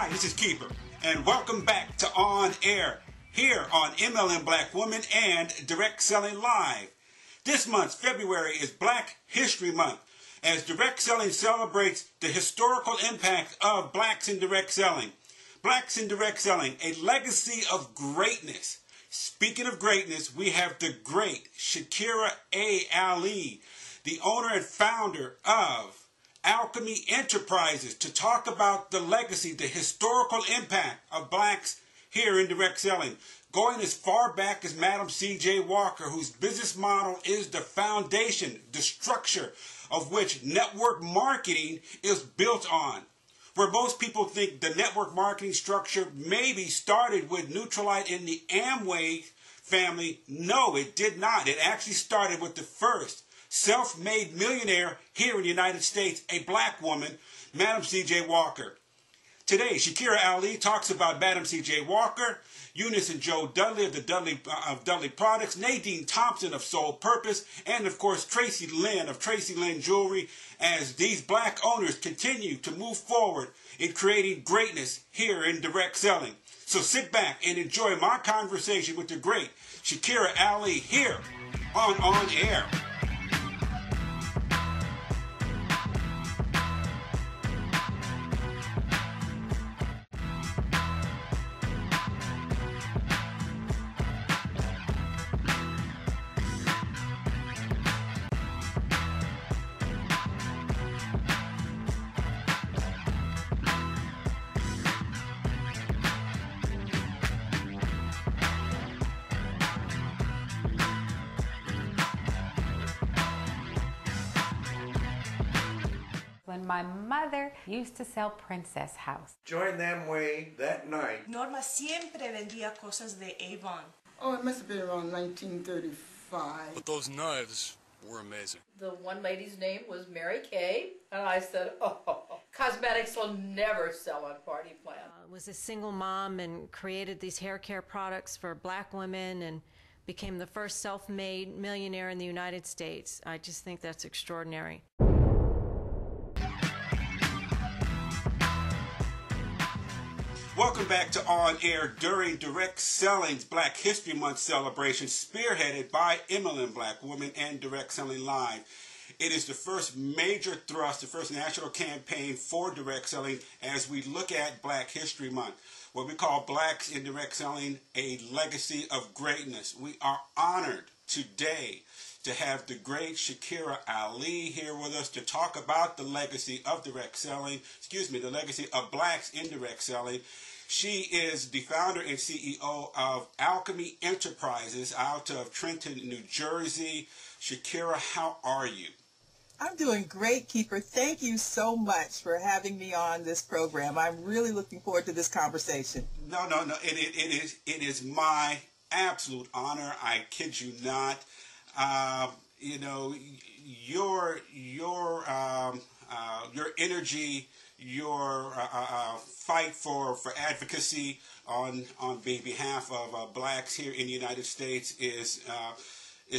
Hi, this is Keeper, and welcome back to On Air, here on MLM Black Woman and Direct Selling Live. This month, February, is Black History Month, as direct selling celebrates the historical impact of blacks in direct selling. Blacks in direct selling, a legacy of greatness. Speaking of greatness, we have the great Shakira Ali, the owner and founder of Alchemy Enterprises, to talk about the legacy, the historical impact of blacks here in direct selling. Going as far back as Madam C.J. Walker, whose business model is the foundation, the structure of which network marketing is built on. Where most people think the network marketing structure maybe started with Nutrilite in the Amway family. No, it did not. It actually started with the first self-made millionaire here in the United States, a black woman, Madam C.J. Walker. Today, Shakira Ali talks about Madam C.J. Walker, Eunice and Joe Dudley of the Dudley Products, Nadine Thompson of Soul Purpose, and of course Tracy Lynn of Tracy Lynn Jewelry, as these black owners continue to move forward in creating greatness here in direct selling. So sit back and enjoy my conversation with the great Shakira Ali here on Air. When my mother used to sell Princess House. Joined Amway that night. Norma siempre vendía cosas de Avon. Oh, it must have been around 1935. But those knives were amazing. The one lady's name was Mary Kay, and I said, oh, cosmetics will never sell on Party Plan. Was a single mom and created these hair care products for black women and became the first self-made millionaire in the United States. I just think that's extraordinary. Welcome back to On Air during Direct Selling's Black History Month celebration, spearheaded by MLM Black Woman and Direct Selling Live. It is the first major thrust, the first national campaign for direct selling as we look at Black History Month, what we call Blacks in Direct Selling, a legacy of greatness. We are honored today to have the great Shakira Ali here with us to talk about the legacy of direct selling, the legacy of blacks in direct selling. She is the founder and CEO of Alchemy Enterprises out of Trenton, New Jersey. Shakira, how are you? I'm doing great, Keeper. Thank you so much for having me on this program. I'm really looking forward to this conversation. No. It is my absolute honor. I kid you not. Your energy, your fight for advocacy on behalf of blacks here in the United States is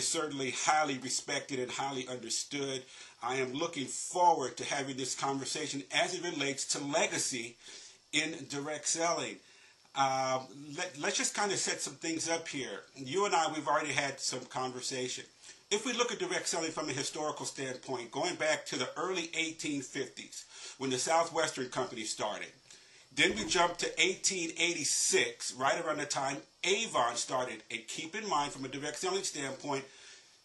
certainly highly respected and highly understood. I am looking forward to having this conversation as it relates to legacy in direct selling. Let's just kind of set some things up here. You and I, we've already had some conversation. If we look at direct selling from a historical standpoint, going back to the early 1850s, when the Southwestern Company started, then we jump to 1886, right around the time Avon started. And keep in mind, from a direct selling standpoint,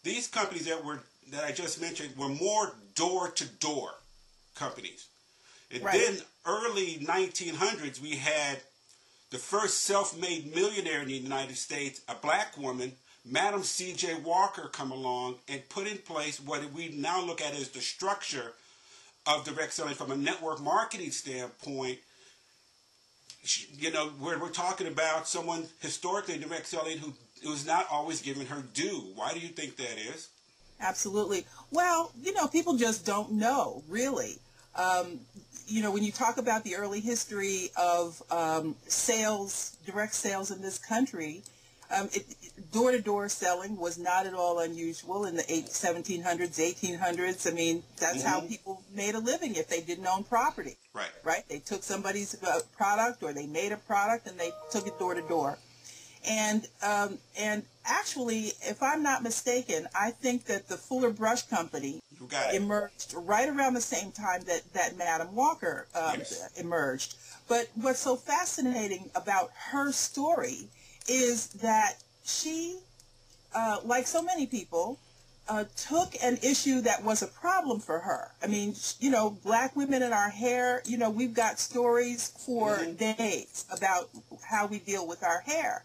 these companies that I just mentioned were more door-to-door companies. And then early 1900s, we had the first self-made millionaire in the United States, a black woman, Madam C.J. Walker, come along and put in place what we now look at as the structure of direct selling from a network marketing standpoint. We're talking about someone historically in direct selling who was not always given her due. Why do you think that is? Absolutely. Well, people just don't know, really. When you talk about the early history of sales, direct sales in this country, Door-to-door selling was not at all unusual in the 1700s, 1800s. I mean, that's how people made a living if they didn't own property. Right. Right? They took somebody's product, or they made a product and they took it door to door. And actually, if I'm not mistaken, I think that the Fuller Brush Company emerged right around the same time that Madam Walker emerged. But what's so fascinating about her story is that she, like so many people, took an issue that was a problem for her. I mean, you know, black women in our hair, you know, we've got stories for days about how we deal with our hair.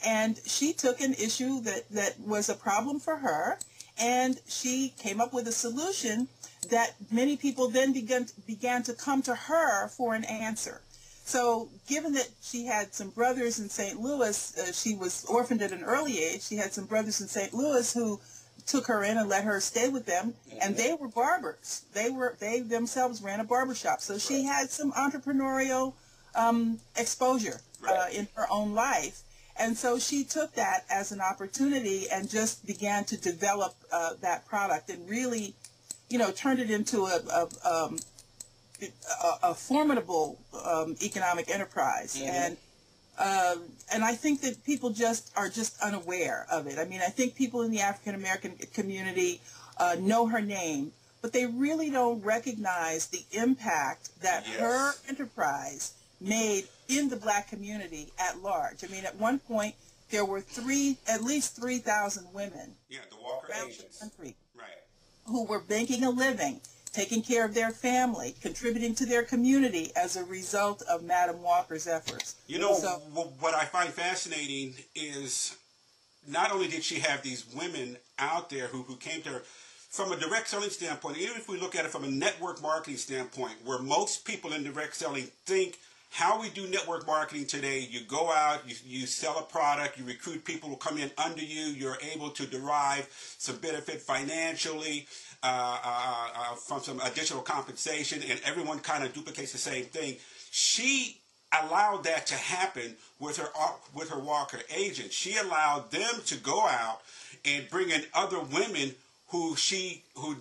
And she took an issue that was a problem for her, and she came up with a solution that many people then began to come to her for an answer. So given that she had some brothers in St. Louis, she was orphaned at an early age. She had some brothers in St. Louis who took her in and let her stay with them, and they were barbers. They themselves ran a barbershop. So she had some entrepreneurial exposure in her own life. And so she took that as an opportunity and just began to develop that product, and really, you know, turned it into a formidable economic enterprise. And I think that people are just unaware of it. I mean, I think people in the African American community know her name, but they really don't recognize the impact that her enterprise made in the black community at large. I mean, at one point there were at least 3,000 women the Walker around agents. the country who were making a living, taking care of their family, contributing to their community as a result of Madam Walker's efforts. You know, what I find fascinating is not only did she have these women out there who came to her from a direct selling standpoint, even if we look at it from a network marketing standpoint, where most people in direct selling think how we do network marketing today, you go out, you sell a product, you recruit people who come in under you, you're able to derive some benefit financially from some additional compensation, and everyone kind of duplicates the same thing. She allowed that to happen with her Walker agent. She allowed them to go out and bring in other women who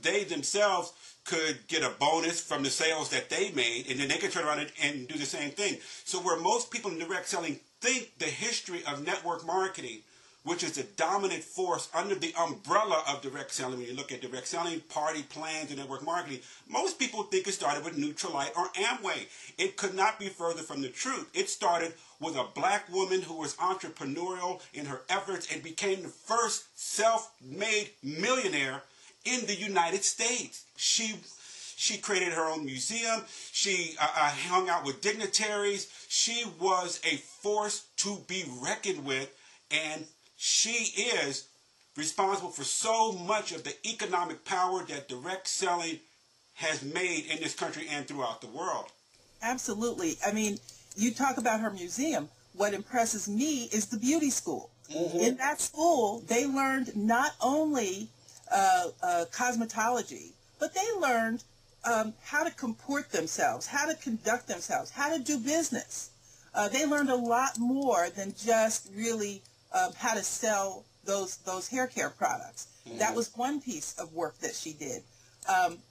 they themselves could get a bonus from the sales that they made, and then they could turn around and do the same thing. So where most people in direct selling think the history of network marketing, which is the dominant force under the umbrella of direct selling, when you look at direct selling, party plans, and network marketing, most people think it started with Nutrilite or Amway. It could not be further from the truth. It started with a black woman who was entrepreneurial in her efforts and became the first self-made millionaire in the United States. She created her own museum. She hung out with dignitaries. She was a force to be reckoned with, and she is responsible for so much of the economic power that direct selling has made in this country and throughout the world. Absolutely. I mean, you talk about her museum. What impresses me is the beauty school. In that school, they learned not only cosmetology, but they learned how to comport themselves, how to conduct themselves, how to do business. They learned a lot more than just really how to sell those hair care products. That was one piece of work that she did.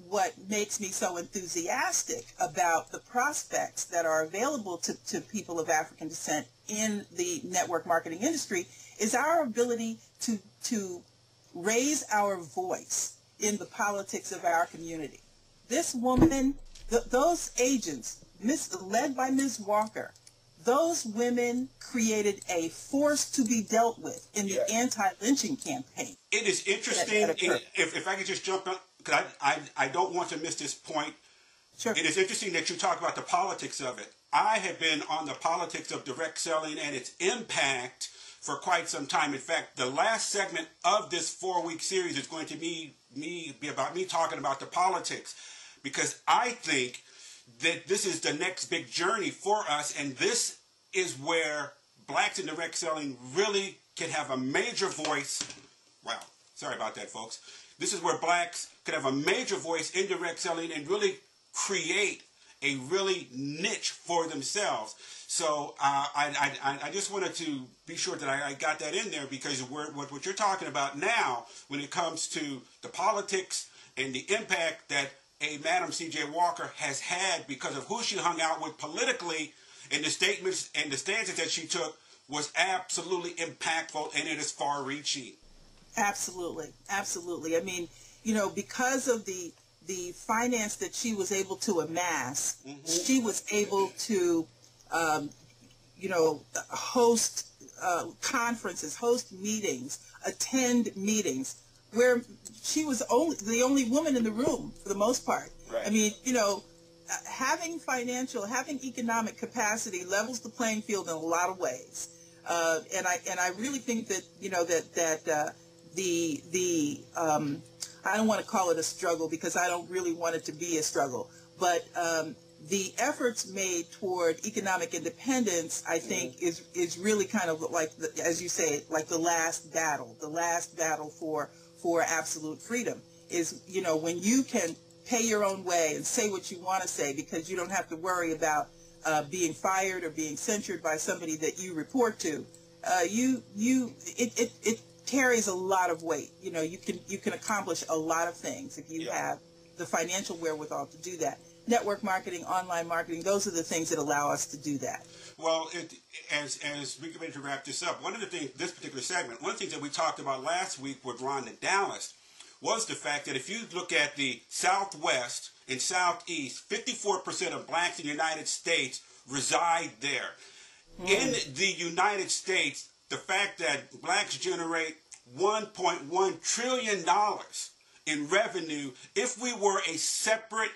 What makes me so enthusiastic about the prospects that are available to people of African descent in the network marketing industry is our ability to raise our voice in the politics of our community. This woman, those agents, led by Ms. Walker, those women created a force to be dealt with in the anti-lynching campaign. It is interesting, if I could just jump in, because I don't want to miss this point. Sure. It is interesting that you talk about the politics of it. I have been on the politics of direct selling and its impact for quite some time. In fact, the last segment of this 4-week series is going to be about me talking about the politics, because I think that this is the next big journey for us, and this is where blacks in direct selling really can have a major voice. Wow, sorry about that, folks. This is where blacks could have a major voice in direct selling and really create a really niche for themselves. So I just wanted to be sure that I got that in there, because what you're talking about now when it comes to the politics and the impact that a Madam C.J. Walker has had because of who she hung out with politically, and the statements and the stances that she took was absolutely impactful, and it is far-reaching. Absolutely, absolutely. I mean, you know, because of the finance that she was able to amass, she was able to, you know, host conferences, host meetings, attend meetings, where she was the only woman in the room for the most part. Right. I mean, you know, having economic capacity levels the playing field in a lot of ways. And I really think that, you know, that I don't want to call it a struggle, because I don't really want it to be a struggle, but the efforts made toward economic independence, I think, is really kind of like, as you say, like the last battle for absolute freedom. Is, you know, when you can pay your own way and say what you want to say, because you don't have to worry about being fired or being censured by somebody that you report to. It carries a lot of weight. You know, you can accomplish a lot of things if you have the financial wherewithal to do that. Network marketing, online marketing, those are the things that allow us to do that. Well, as we get ready to wrap this up, one of the things, this particular segment, one of the things that we talked about last week with Rhonda Dallas was the fact that if you look at the Southwest and Southeast, 54% of blacks in the United States reside there. In the United States, the fact that blacks generate $1.1 trillion in revenue, if we were a separate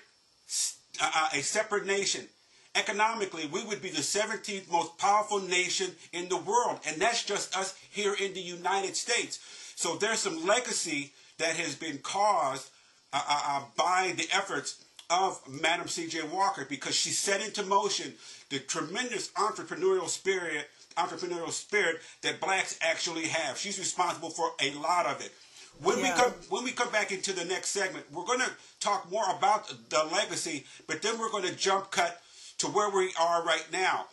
nation, economically, we would be the 17th most powerful nation in the world. And that's just us here in the United States. So there's some legacy that has been caused by the efforts of Madam C.J. Walker, because she set into motion the tremendous entrepreneurial spirit that blacks actually have. She's responsible for a lot of it. When we come back into the next segment, we're going to talk more about the legacy, but then we're going to jump cut to where we are right now.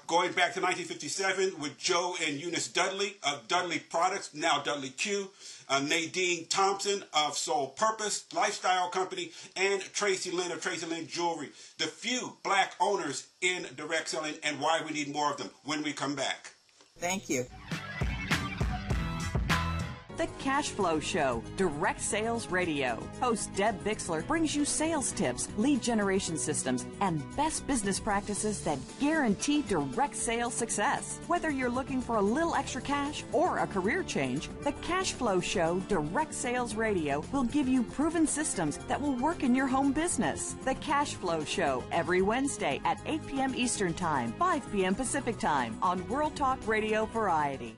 Going back to 1957 with Joe and Eunice Dudley of Dudley Products, now Dudley Q, Nadine Thompson of Soul Purpose Lifestyle Company, and Tracy Lynn of Tracy Lynn Jewelry. The few black owners in direct selling and why we need more of them when we come back. Thank you. The Cash Flow Show, Direct Sales Radio. Host Deb Bixler brings you sales tips, lead generation systems, and best business practices that guarantee direct sales success. Whether you're looking for a little extra cash or a career change, the Cash Flow Show, Direct Sales Radio will give you proven systems that will work in your home business. The Cash Flow Show, every Wednesday at 8 p.m. Eastern Time, 5 p.m. Pacific Time on World Talk Radio Variety.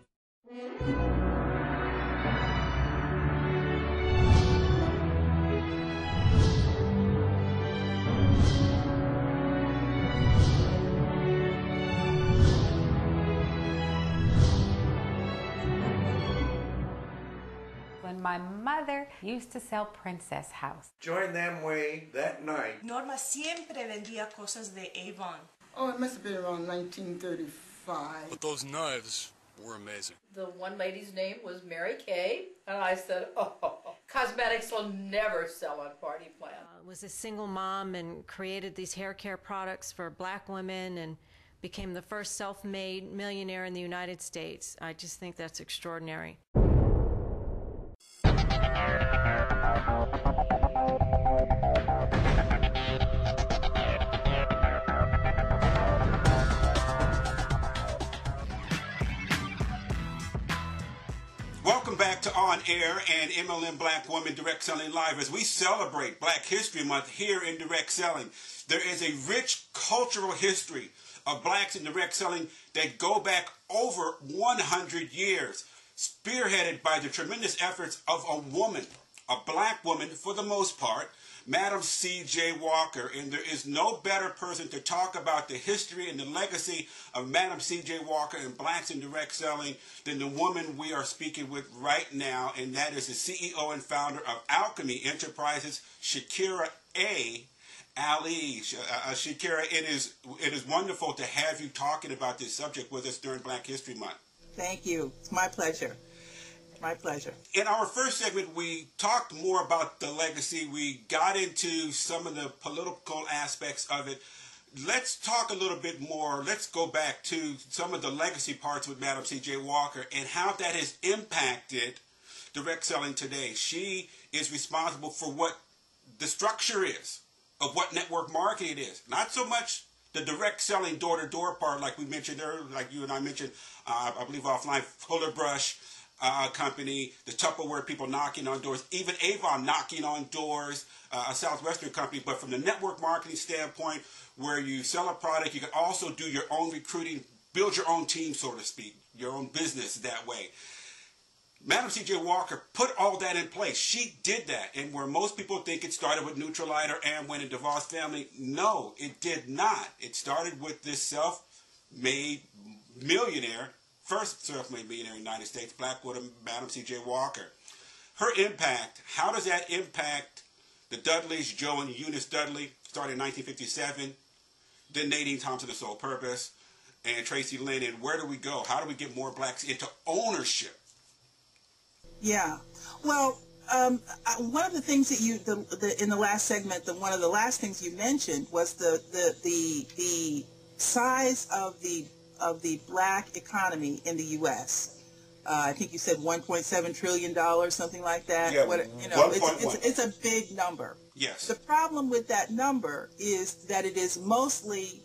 When my mother used to sell Princess House. Joined them way that night. Norma siempre vendía cosas de Avon. Oh, it must have been around 1935. But those knives were amazing. The one lady's name was Mary Kay, and I said, oh, cosmetics will never sell on party plan. Was a single mom and created these hair care products for black women and became the first self-made millionaire in the United States. I just think that's extraordinary. Welcome back to On Air and MLM Black Woman Direct Selling Live as we celebrate Black History Month here in direct selling. There is a rich cultural history of blacks in direct selling that go back over 100 years, spearheaded by the tremendous efforts of a woman, a black woman for the most part, Madam C.J. Walker. And there is no better person to talk about the history and the legacy of Madam C.J. Walker and blacks in direct selling than the woman we are speaking with right now, and that is the CEO and founder of Alchemy Enterprises, Shakira A. Ali, Shakira, it is wonderful to have you talking about this subject with us during Black History Month. Thank you. It's my pleasure. My pleasure. In our first segment, we talked more about the legacy. We got into some of the political aspects of it. Let's talk a little bit more. Let's go back to some of the legacy parts with Madam C.J. Walker and how that has impacted direct selling today. She is responsible for what the structure is of what network marketing is. Not so much the direct selling door-to-door part like we mentioned earlier, like you and I mentioned, I believe offline, Fuller Brush company, the Tupperware people knocking on doors, even Avon knocking on doors, a Southwestern company. But from the network marketing standpoint, where you sell a product, you can also do your own recruiting, build your own team, so to speak, your own business that way. Madam C.J. Walker put all that in place. She did that. And where most people think it started with Nutrilite or Amway and DeVos family, no, it did not. It started with this self-made millionaire, first self-made millionaire in the United States, black woman, Madam C.J. Walker. Her impact, how does that impact the Dudleys, Joe and Eunice Dudley, started in 1957, then Nadine Thompson, The Sole Purpose, and Tracy Lynn, and where do we go? How do we get more blacks into ownership? Yeah. Well, one of the things that you in the last segment, one of the last things you mentioned was the size of the black economy in the U.S. I think you said $1.7 trillion, something like that. Yeah, it's a big number. Yes. The problem with that number is that it is mostly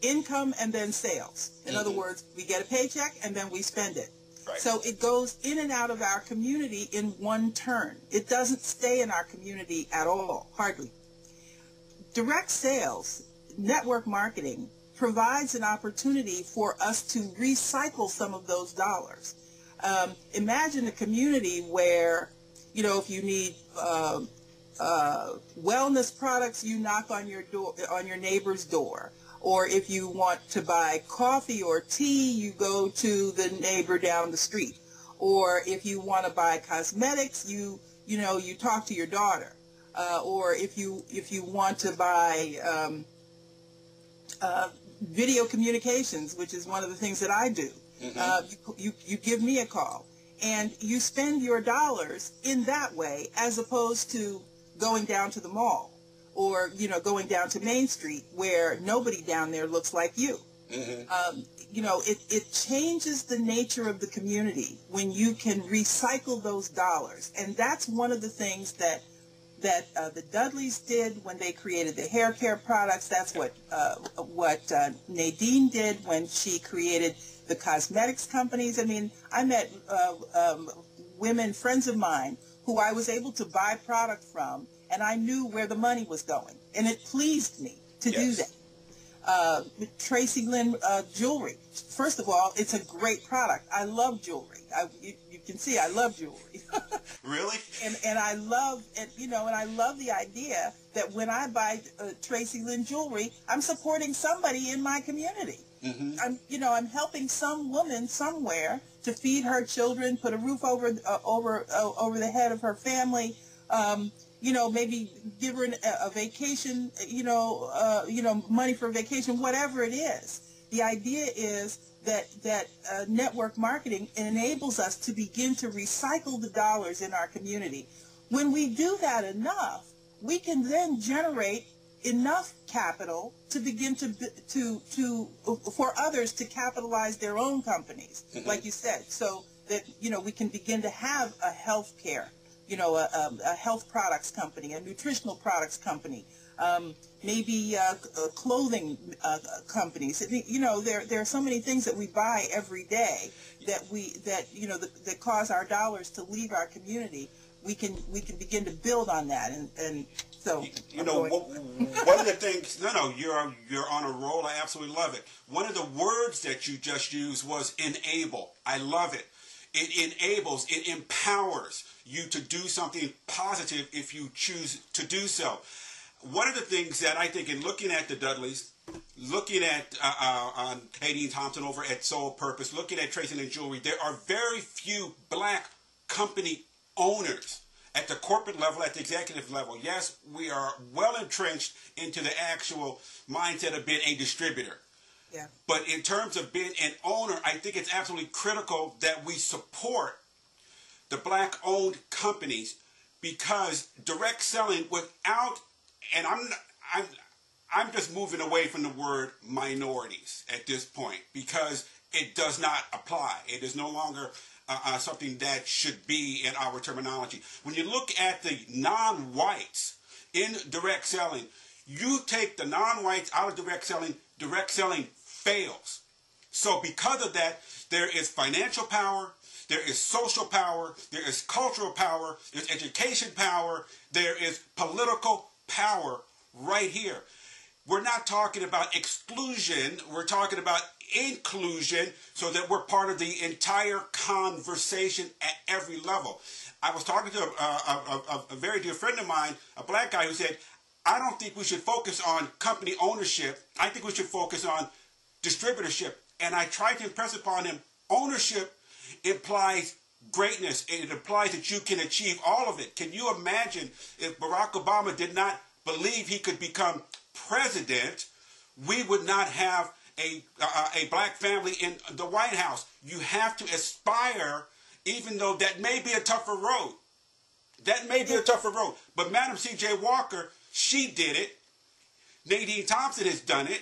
income and then sales. In other words, we get a paycheck and then we spend it. Right. So it goes in and out of our community in one turn. It doesn't stay in our community at all, hardly. Direct sales, network marketing, provides an opportunity for us to recycle some of those dollars. Imagine a community where, you know, if you need wellness products, you knock on your door, on your neighbor's door. Or if you want to buy coffee or tea, you go to the neighbor down the street. Or if you want to buy cosmetics, you talk to your daughter. Or if you want to buy video communications, which is one of the things that I do, you give me a call, and you spend your dollars in that way, as opposed to going down to the mall. Or, you know, going down to Main Street where nobody down there looks like you. You know, it changes the nature of the community when you can recycle those dollars. And that's one of the things that the Dudleys did when they created the hair care products. That's what Nadine did when she created the cosmetics companies. I mean, I met women, friends of mine, who I was able to buy product from, and I knew where the money was going, and it pleased me to do that. Tracy Lynn jewelry. First of all, it's a great product. I love jewelry. You can see I love jewelry. Really? And I love, and I love the idea that when I buy Tracy Lynn jewelry, I'm supporting somebody in my community. I'm helping some woman somewhere to feed her children, put a roof over the head of her family. Maybe give her a vacation, money for a vacation, whatever it is. The idea is that network marketing enables us to begin to recycle the dollars in our community. When we do that enough, we can then generate enough capital to begin for others to capitalize their own companies, like you said, so that we can begin to have a health care, a health products company, a nutritional products company, maybe clothing companies. There are so many things that we buy every day that cause our dollars to leave our community. We can begin to build on that, and so one of the things. No, you're on a roll. I absolutely love it. One of the words that you just used was enable. I love it. It enables, it empowers you to do something positive if you choose to do so. One of the things that I think in looking at the Dudleys, looking at Nadine Thompson over at Sole Purpose, looking at Tracy Lynn Jewelry, there are very few black company owners. at the corporate level, at the executive level. Yes, we are well entrenched into the actual mindset of being a distributor. Yeah. But in terms of being an owner, I think it's absolutely critical that we support the black-owned companies, because direct selling without, and I'm just moving away from the word minorities at this point, because it does not apply. It is no longer something that should be in our terminology. When you look at the non-whites in direct selling, you take the non-whites out of direct selling fails. So because of that, there is financial power, there is social power, there is cultural power, there's education power, there is political power right here. We're not talking about exclusion, we're talking about inclusion, so that we're part of the entire conversation at every level. I was talking to a very dear friend of mine, a black guy, who said, I don't think we should focus on company ownership. I think we should focus on distributorship. And I tried to impress upon him, ownership implies greatness. It implies that you can achieve all of it. Can you imagine if Barack Obama did not believe he could become president, we would not have a black family in the White House. You have to aspire, even though that may be a tougher road. That may be a tougher road. But Madam C.J. Walker, she did it. Nadine Thompson has done it.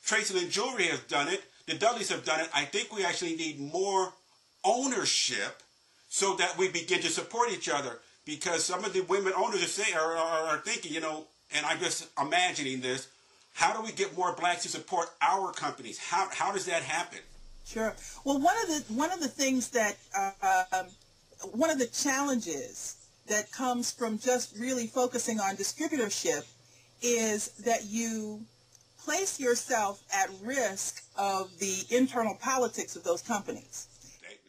Tracy Lynn Jewelry has done it. The Dudleys have done it. I think we actually need more ownership so that we begin to support each other. Because some of the women owners are thinking, you know, and I'm just imagining this, how do we get more blacks to support our companies? How does that happen? Sure. Well, one of the things that one of the challenges that comes from just really focusing on distributorship is that you place yourself at risk of the internal politics of those companies.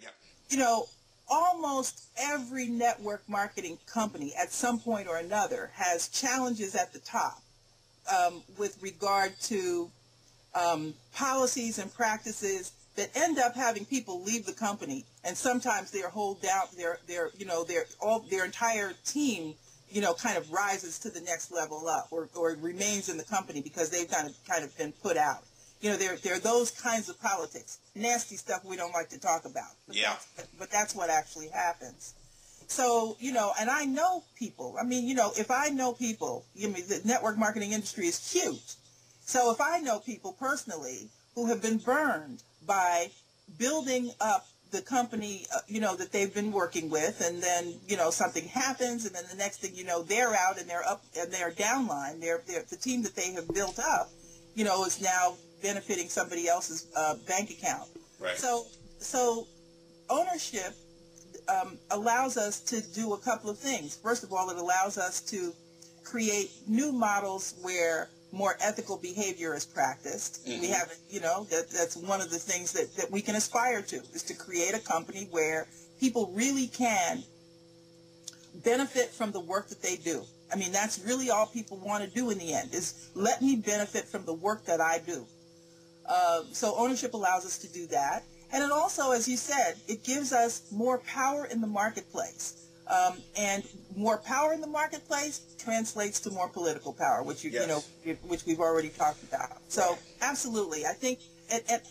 Yeah. You know, almost every network marketing company at some point or another has challenges at the top with regard to policies and practices that end up having people leave the company, and sometimes their entire team, you know, kind of rises to the next level up, or remains in the company because they've kind of been put out. You know, there are those kinds of politics, nasty stuff we don't like to talk about. But that's what actually happens. So, you know, and I know people. I mean, you know, if I know people, the network marketing industry is huge. So if I know people personally who have been burned by building up the company, you know, that they've been working with, and then, you know, something happens, and then the next thing you know, they're out and they're up and they're downline. The team that they have built up, you know, is now benefiting somebody else's bank account. Right. So ownership allows us to do a couple of things. First of all, it allows us to create new models where more ethical behavior is practiced. Mm-hmm. We have, you know, that's one of the things that we can aspire to, is to create a company where people really can benefit from the work that they do. I mean, that's really all people want to do in the end, is let me benefit from the work that I do. So ownership allows us to do that. And it also, as you said, it gives us more power in the marketplace. And more power in the marketplace translates to more political power, which you know, which we've already talked about. So absolutely, I think, and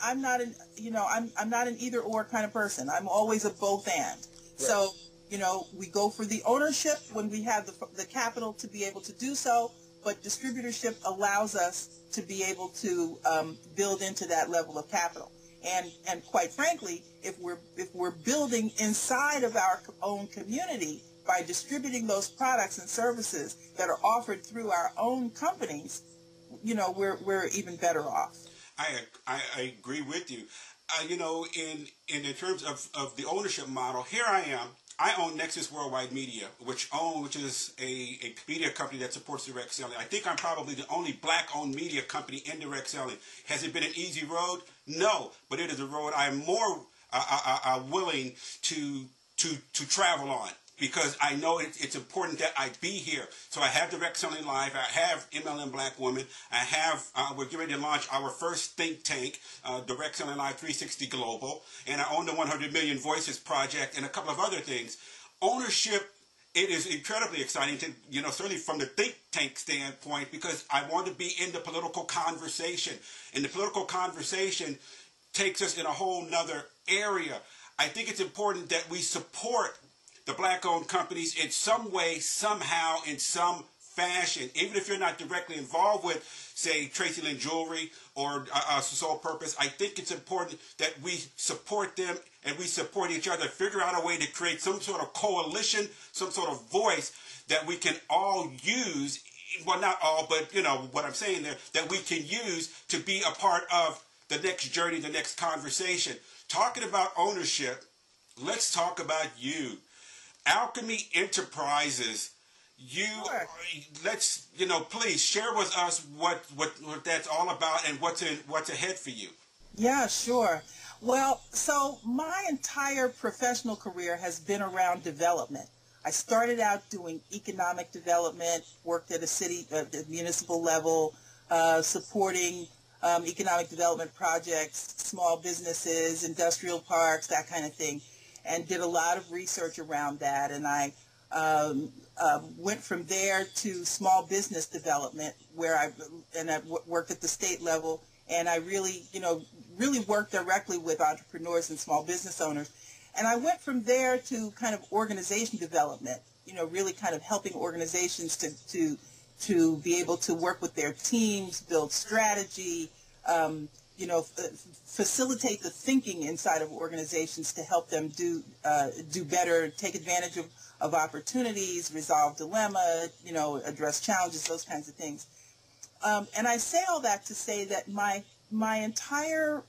I'm not an, you know, I'm not an either or kind of person. I'm always a both and. Right. So, you know, we go for the ownership when we have the capital to be able to do so, but distributorship allows us to be able to build into that level of capital. And quite frankly, if we're building inside of our own community by distributing those products and services that are offered through our own companies, you know, we're even better off. I agree with you. You know, in terms of the ownership model, here I am. I own Nexus Worldwide Media, which is a media company that supports direct selling. I think I'm probably the only black-owned media company in direct selling. Has it been an easy road? No, but it is a road I am more willing to travel on, because I know it's important that I be here. So I have Direct Selling Live. I have MLM Black Women. I have, we're getting ready to launch our first think tank, Direct Selling Live 360 Global. And I own the 100 Million Voices Project and a couple of other things. Ownership it is incredibly exciting to, certainly from the think tank standpoint, because I want to be in the political conversation. And the political conversation takes us in a whole nother area. I think it's important that we support the black-owned companies in some way, somehow, in some fashion, even if you're not directly involved with, say, Tracy Lynn Jewelry or Sole Purpose. I think it's important that we support them and we support each other, figure out a way to create some sort of coalition, some sort of voice that we can all use, well, not all, but, what I'm saying there, that we can use to be a part of the next journey, the next conversation. Talking about ownership, let's talk about you. Alchemy Enterprises. Sure. Let's, please share with us what that's all about and what's ahead for you. Yeah, sure. Well, so my entire professional career has been around development. I started out doing economic development, worked at the municipal level, supporting economic development projects, small businesses, industrial parks, that kind of thing, and did a lot of research around that. And I went from there to small business development, where I worked at the state level, and I really worked directly with entrepreneurs and small business owners. And I went from there to kind of organization development, really kind of helping organizations to be able to work with their teams, build strategy, facilitate the thinking inside of organizations to help them do better, take advantage of opportunities, resolve dilemma, address challenges, those kinds of things. And I say all that to say that my entire,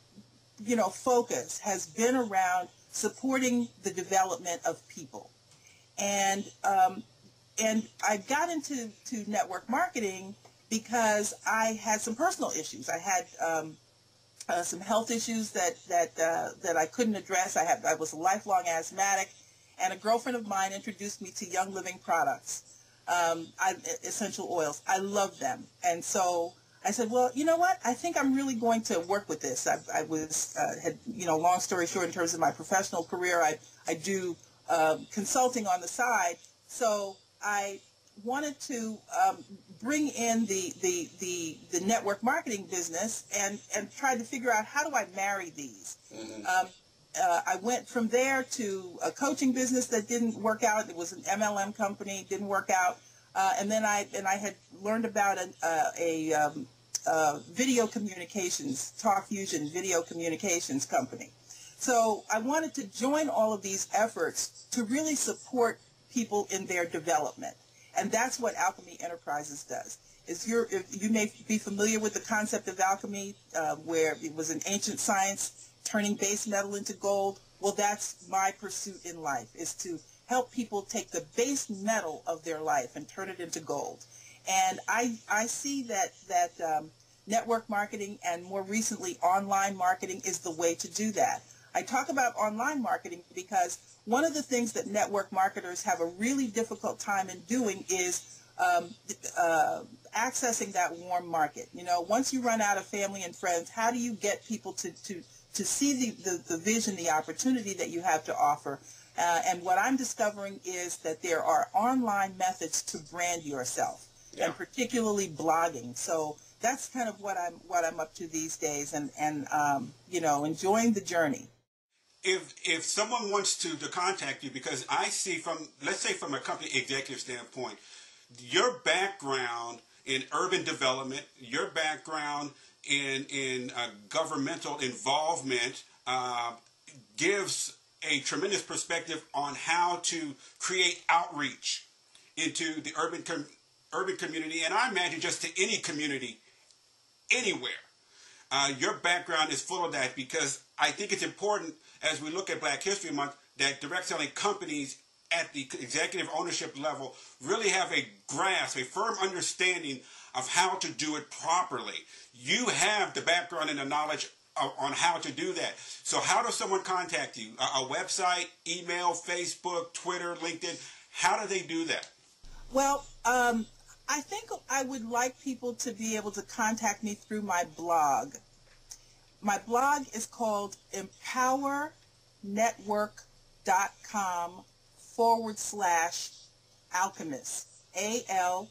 focus has been around supporting the development of people. And I got into network marketing because I had some personal issues. I had some health issues that I couldn't address. I was a lifelong asthmatic, and a girlfriend of mine introduced me to Young Living products, essential oils. I love them, and so I said, well, you know what? I think I'm really going to work with this. Long story short, in terms of my professional career, I do consulting on the side. So I wanted to bring in the network marketing business and try to figure out, how do I marry these? Mm-hmm. I went from there to a coaching business that didn't work out. It was an MLM company, didn't work out. And then I had learned about a video communications, Talk Fusion video communications company. So I wanted to join all of these efforts to really support people in their development. And that's what Alchemy Enterprises does. You may be familiar with the concept of alchemy, where it was an ancient science, turning base metal into gold. Well, that's my pursuit in life, is to help people take the base metal of their life and turn it into gold. And I see that network marketing, and more recently online marketing, is the way to do that. I talk about online marketing because one of the things that network marketers have a really difficult time in doing is accessing that warm market. Once you run out of family and friends, how do you get people to see the vision, the opportunity that you have to offer? And what I'm discovering is that there are online methods to brand yourself, and particularly blogging. So that's kind of what I'm up to these days, and enjoying the journey. If someone wants to contact you, because I see let's say from a company executive standpoint, your background in urban development, your background in governmental involvement gives a tremendous perspective on how to create outreach into the urban community, and I imagine just to any community anywhere. Your background is full of that, because I think it's important, as we look at Black History Month, that direct selling companies at the executive ownership level really have a grasp, a firm understanding of how to do it properly. You have the background and the knowledge on how to do that. So how does someone contact you? A website, email, Facebook, Twitter, LinkedIn? How do they do that? Well, I think I would like people to be able to contact me through my blog. My blog is called empowernetwork.com/ Alchemist. ALCHEMS,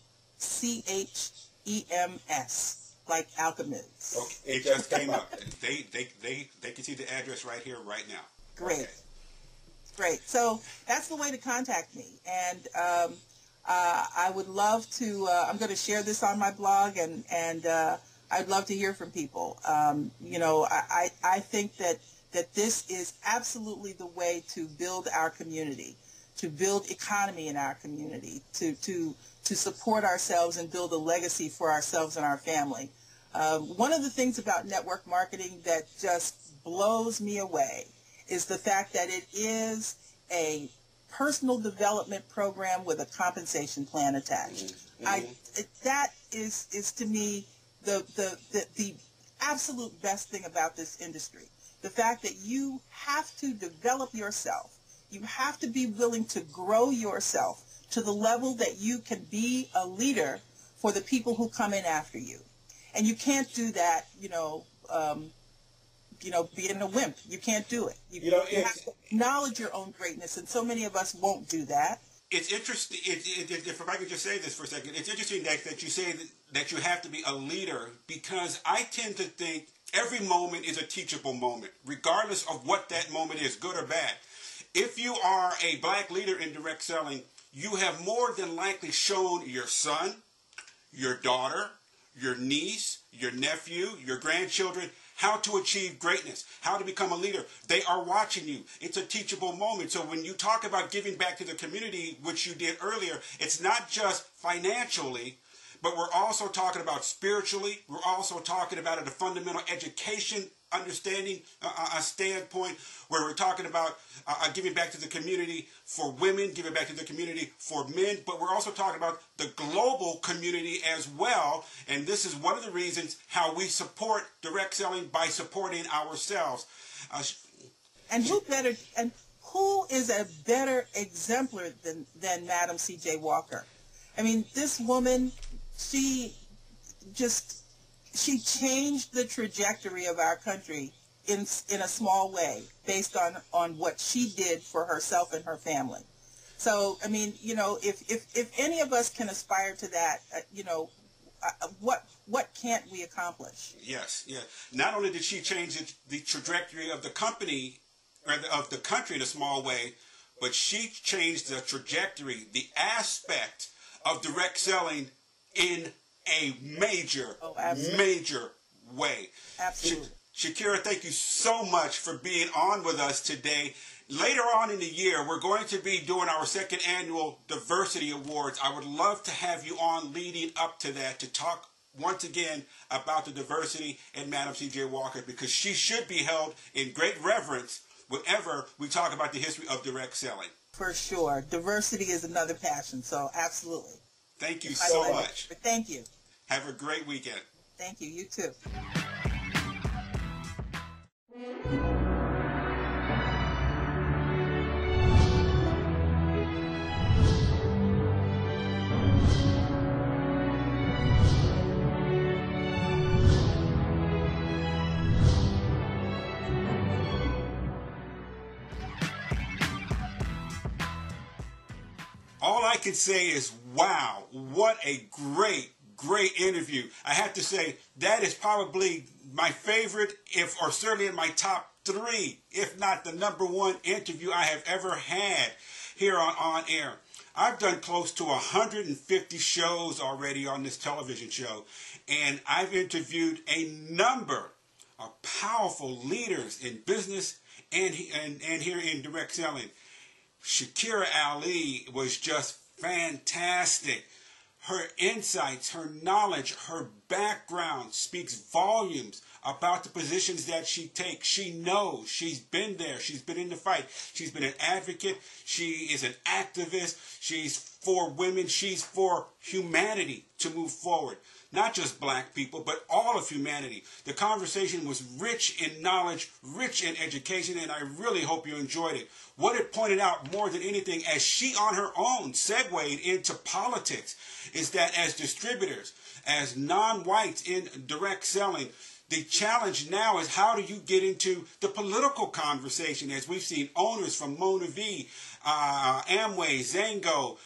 like alchemist. Okay, it just came up. They can see the address right here, right now. Great. Okay. Great. So that's the way to contact me. And I would love to, I'm going to share this on my blog, and I'd love to hear from people. You know, I think that this is absolutely the way to build our community, to build economy in our community, to support ourselves and build a legacy for ourselves and our family. One of the things about network marketing that just blows me away is the fact that it is a personal development program with a compensation plan attached. That is to me the absolute best thing about this industry. The fact that you have to develop yourself. You have to be willing to grow yourself to the level that you can be a leader for the people who come in after you. And you can't do that, being a wimp. You can't do it. You have to acknowledge your own greatness, and so many of us won't do that. It's interesting, if I could just say this for a second, it's interesting that you say that you have to be a leader, because I tend to think every moment is a teachable moment, regardless of what that moment is, good or bad. If you are a black leader in direct selling, you have more than likely shown your son, your daughter, your niece, your nephew, your grandchildren, how to achieve greatness, how to become a leader. They are watching you. It's a teachable moment. So when you talk about giving back to the community, which you did earlier, it's not just financially, but we're also talking about spiritually. We're also talking about at a fundamental education understanding a standpoint, where we're talking about giving back to the community for women, giving back to the community for men, but we're also talking about the global community as well. And this is one of the reasons how we support direct selling, by supporting ourselves. And who is a better exemplar than Madam C.J. Walker? I mean, this woman, she changed the trajectory of our country in a small way, based on what she did for herself and her family. So, I mean, if any of us can aspire to that, what can't we accomplish? Yes, yeah. Not only did she change the trajectory of the company, or of the country in a small way, but she changed the trajectory, the aspect of direct selling in a major way. Absolutely. Shakira, thank you so much for being on with us today. Later on in the year, we're going to be doing our second annual Diversity Awards. I would love to have you on leading up to that, to talk once again about the diversity in Madam C.J. Walker, because she should be held in great reverence whenever we talk about the history of direct selling. For sure. Diversity is another passion, so absolutely. Thank you so much. Thank you. Have a great weekend. Thank you. You too. All I can say is, wow, what a great interview. I have to say, that is probably my favorite, or certainly in my top 3, if not the #1 interview I have ever had here on air. I've done close to 150 shows already on this television show, and I've interviewed a number of powerful leaders in business and here in direct selling. Shakira Ali was just fantastic. Her insights, her knowledge, her background speaks volumes about the positions that she takes. She knows. She's been there. She's been in the fight. She's been an advocate. She is an activist. She's for women. She's for humanity to move forward. Not just black people, but all of humanity. The conversation was rich in knowledge, rich in education, and I really hope you enjoyed it. What it pointed out more than anything, as she on her own segued into politics, is that as distributors, as non-whites in direct selling, The challenge now is how do you get into the political conversation, as we've seen owners from Mona V, Amway, Zango,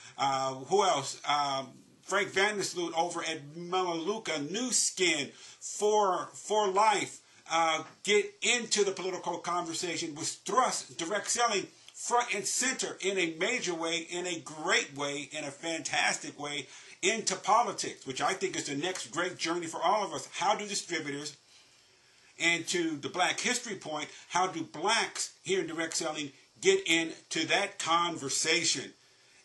who else? Frank Vandersloot over at Melaleuca, New Skin, For Life, get into the political conversation with thrust direct selling front and center in a major way, in a great way, in a fantastic way, into politics, which I think is the next great journey for all of us. How do distributors, and to the Black History point, how do blacks here in direct selling get into that conversation?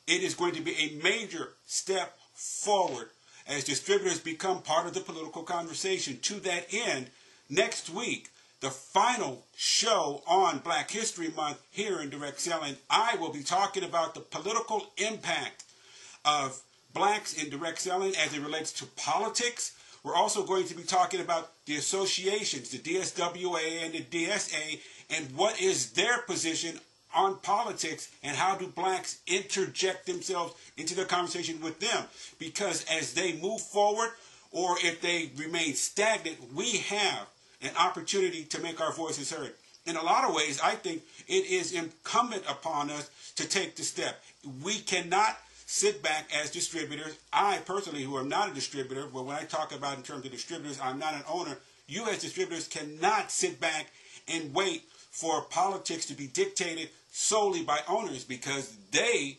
It is going to be a major step forward as distributors become part of the political conversation. To that end, next week, the final show on Black History Month here in direct selling, I will be talking about the political impact of blacks in direct selling as it relates to politics. We're also going to be talking about the associations, the DSWA and the DSA, and what is their position on politics and how do blacks interject themselves into the conversation with them. Because as they move forward, or if they remain stagnant, we have an opportunity to make our voices heard. In a lot of ways, I think it is incumbent upon us to take the step. We cannot sit back as distributors. I personally, who am not a distributor, but when I talk about in terms of distributors, I'm not an owner. You as distributors cannot sit back and wait for politics to be dictated solely by owners, because they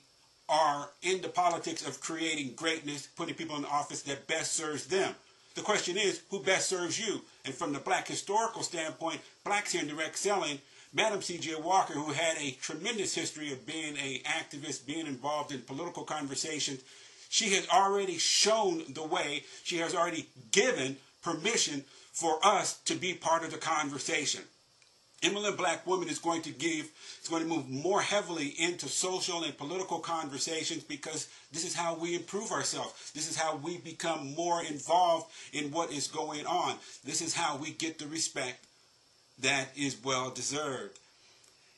are in the politics of creating greatness, putting people in the office that best serves them. The question is, who best serves you? And from the black historical standpoint, blacks here in direct selling, Madam C.J. Walker, who had a tremendous history of being an activist, being involved in political conversations, she has already shown the way. She has already given permission for us to be part of the conversation. MLM Black Woman is going to move more heavily into social and political conversations, because this is how we improve ourselves. This is how we become more involved in what is going on. This is how we get the respect that is well deserved.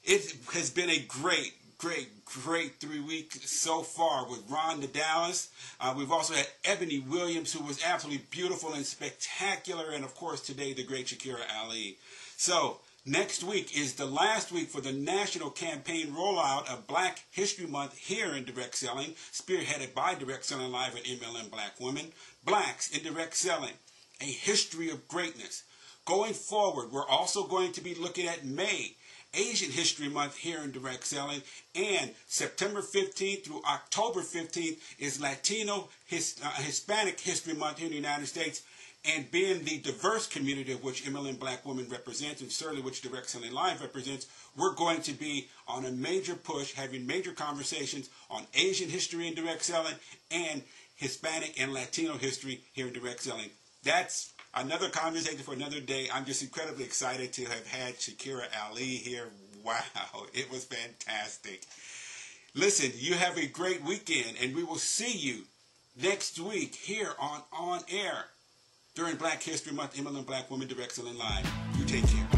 It has been a great 3 weeks so far with Rhonda Dallas. We've also had Ebony Williams, who was absolutely beautiful and spectacular, and of course today the great Shakira Ali. So next week is the last week for the national campaign rollout of Black History Month here in direct selling, spearheaded by Direct Selling Live at MLM Black Women. Blacks in direct selling, a history of greatness. Going forward, we're also going to be looking at May, Asian History Month here in direct selling, and September 15th through October 15th is Latino Hispanic History Month here in the United States. And being the diverse community of which MLM Black Women represents, and certainly which Direct Selling Live represents, we're going to be on a major push, having major conversations on Asian history in direct selling and Hispanic and Latino history here in direct selling. That's another conversation for another day. I'm just incredibly excited to have had Shakira Ali here. Wow, it was fantastic. Listen, you have a great weekend, and we will see you next week here on Air during Black History Month, MLM Black Women Direct Selling Live. You take care.